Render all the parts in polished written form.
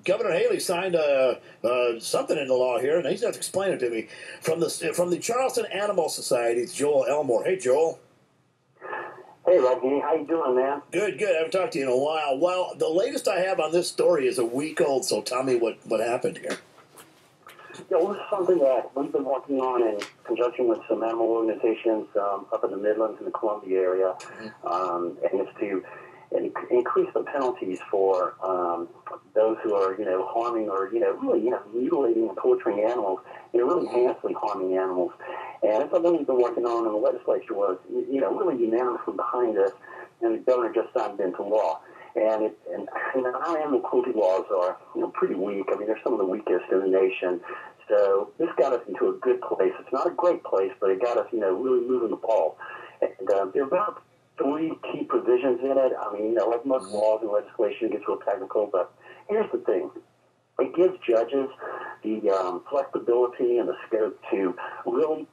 Governor Haley signed something into law here, and he's going to explain it to me. From the Charleston Animal Society, it's Joel Elmore. Hey, Joel. Hey, Rodney. How you doing, man? Good, good. I haven't talked to you in a while. Well, the latest I have on this story is a week old, so tell me what happened here. Yeah, well, this is something that we've been working on in conjunction with some animal organizations up in the Midlands and the Columbia area, and it's to increase the penalties for those who are, harming or, really, mutilating and torturing animals, really heinously harming animals. And it's something we've been working on, and the legislature was, really unanimously behind us, and the governor just signed it into law. And our animal cruelty laws are, pretty weak. I mean, they're some of the weakest in the nation. So this got us into a good place. It's not a great place, but it got us, really moving the ball. And there are about 3 key provisions in it. I mean, like most laws and legislation, it gets real technical. But here's the thing. It gives judges the flexibility and the scope to really,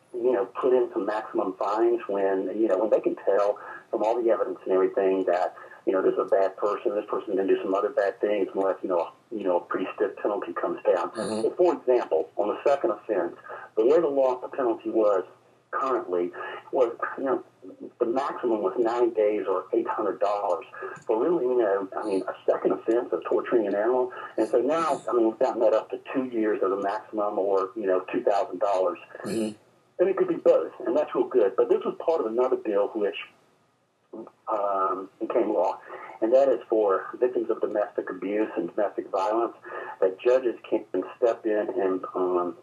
put in some maximum fines when they can tell from all the evidence and everything that, this is a bad person, this person's going to do some other bad things, unless, a pretty stiff penalty comes down. So, for example, on the second offense, the way the law, the penalty was currently was, the maximum was 90 days or $800. But really, a second offense of torturing an animal. And so now, we've gotten that up to 2 years of the maximum or, $2,000. And it could be both, and that's real good. But this was part of another bill which became law, and that is for victims of domestic abuse and domestic violence, that judges can step in and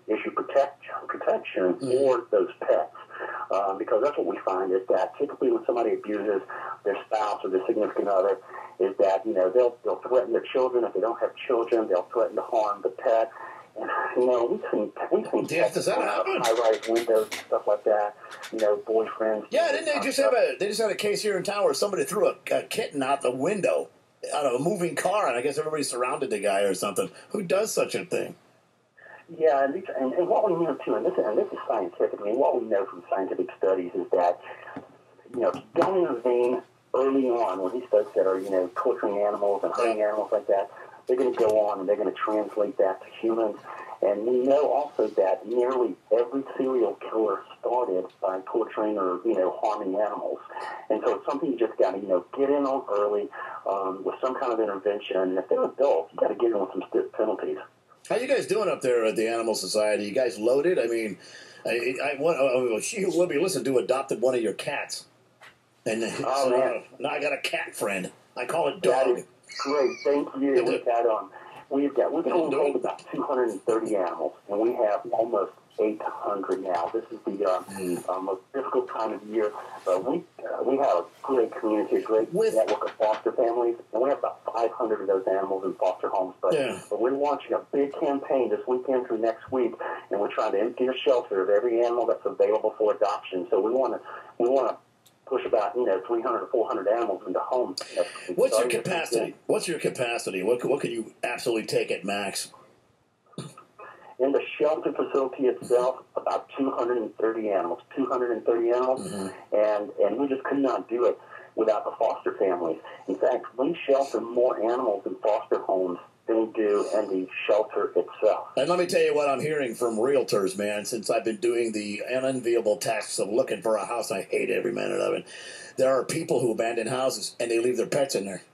issue protection for those pets. Because that's what we find is that typically when somebody abuses their spouse or their significant other, is that, they'll threaten their children. If they don't have children, they'll threaten to harm the pet. And, we've seen does that happen? high-rise windows and stuff like that, boyfriends. Yeah, didn't they just had a case here in town where somebody threw a kitten out the window out of a moving car, and I guess everybody surrounded the guy or something. Who does such a thing? Yeah, and what we know, too, and this is scientific, what we know from scientific studies is that, don't intervene early on when these folks that are, torturing animals and hurting animals like that. They're going to go on and they're going to translate that to humans. And we know also that nearly every serial killer started by torturing or, harming animals. And so it's something you just got to, get in on early with some kind of intervention. And if they're adults, you got to get in with some stiff penalties. How you guys doing up there at the Animal Society? You guys loaded? I mean, she who will be listening to adopted one of your cats. And now I got a cat friend. I call it Dog. Great, thank you. We've been hold about 230 animals, and we have almost 800 now. This is the most difficult time of year. We have a great community, a great network of foster families, and we have about 500 of those animals in foster homes. But we're launching a big campaign this weekend through next week, and we're trying to empty the shelter of every animal that's available for adoption. So we want to push about 300 to 400 animals into homes. What's your capacity? What could you absolutely take at max? In the shelter facility itself, about 230 animals. And we just could not do it without the foster families. In fact, we shelter more animals in foster homes than we do in the shelter itself. And let me tell you what I'm hearing from realtors, man, since I've been doing the unenviable tasks of looking for a house. I hate every minute of it. There are people who abandon houses, and they leave their pets in there.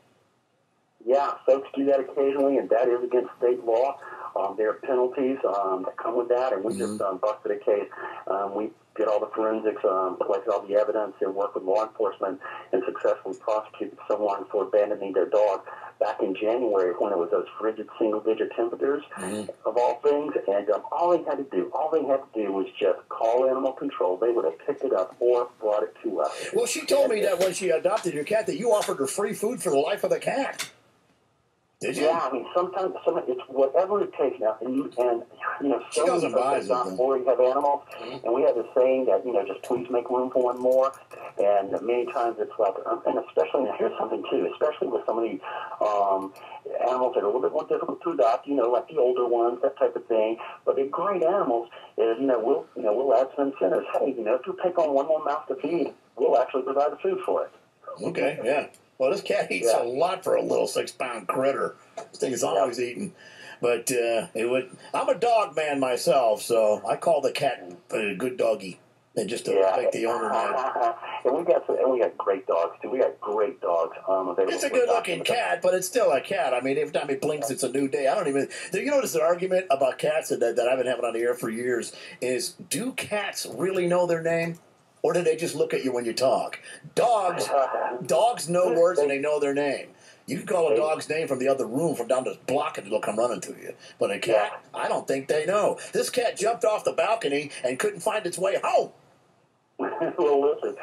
Yeah, folks do that occasionally, and that is against state law. There are penalties that come with that, and we just busted a case. We did all the forensics, collected all the evidence, and worked with law enforcement and successfully prosecuted someone for abandoning their dog back in January when it was those frigid single-digit temperatures of all things. And all they had to do was just call animal control. They would have picked it up or brought it to us. Well, she told me that when she adopted your cat that you offered her free food for the life of the cat. Did you? Yeah, sometimes it's whatever it takes now. And she doesn't buy it. Or you have animals, and we have this saying that, just please make room for one more. And many times it's like, and especially, now here's something too, especially with some of the animals that are a little bit more difficult to adopt, like the older ones, that type of thing. But they're great animals. Is, we'll add some incentives. Hey, if you take on one more mouth to feed, we'll actually provide the food for it. Okay, yeah. Well, this cat eats a lot for a little 6-pound critter. This thing is always eating. But I'm a dog man myself, so I call the cat a good doggy. And just to make the owner mad. And we got great dogs too. We got great dogs. It's a good-looking cat, but it's still a cat. I mean, every time it blinks, it's a new day. I don't even. You know, there's an argument about cats that I've been having on the air for years. Is do cats really know their name, or do they just look at you when you talk? Dogs know words and they know their name. You can call a dog's name from the other room, from down the block, and it'll come running to you. But a cat, I don't think they know. This cat jumped off the balcony and couldn't find its way home. Well, listen.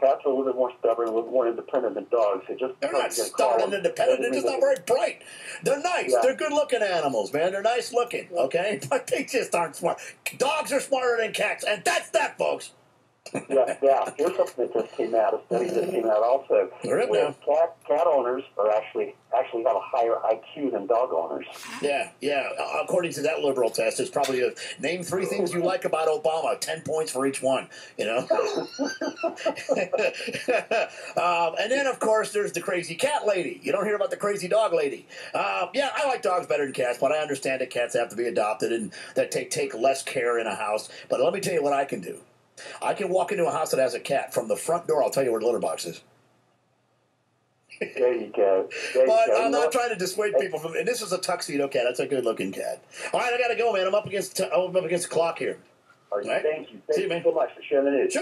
Cats are a little bit more stubborn, a little more independent than dogs. They're not stubborn and independent. They're just not very bright. They're nice. They're good-looking animals, man. They're nice-looking, okay? But they just aren't smart. Dogs are smarter than cats, and that's that, folks. Yeah. Here's something that just came out. A study that came out also. Where cat owners are actually have a higher IQ than dog owners. Yeah. According to that liberal test, it's probably name 3 things you like about Obama. 10 points for each one. You know. And then of course there's the crazy cat lady. You don't hear about the crazy dog lady. I like dogs better than cats, but I understand that cats have to be adopted and that take less care in a house. But let me tell you what I can do. I can walk into a house that has a cat. From the front door, I'll tell you where the litter box is. There you go. I'm not trying to dissuade people from. And this is a tuxedo cat. That's a good-looking cat. All right, I got to go, man. I'm up against the clock here. All right, thank you. See you, man. So much for sharing the news. Sure.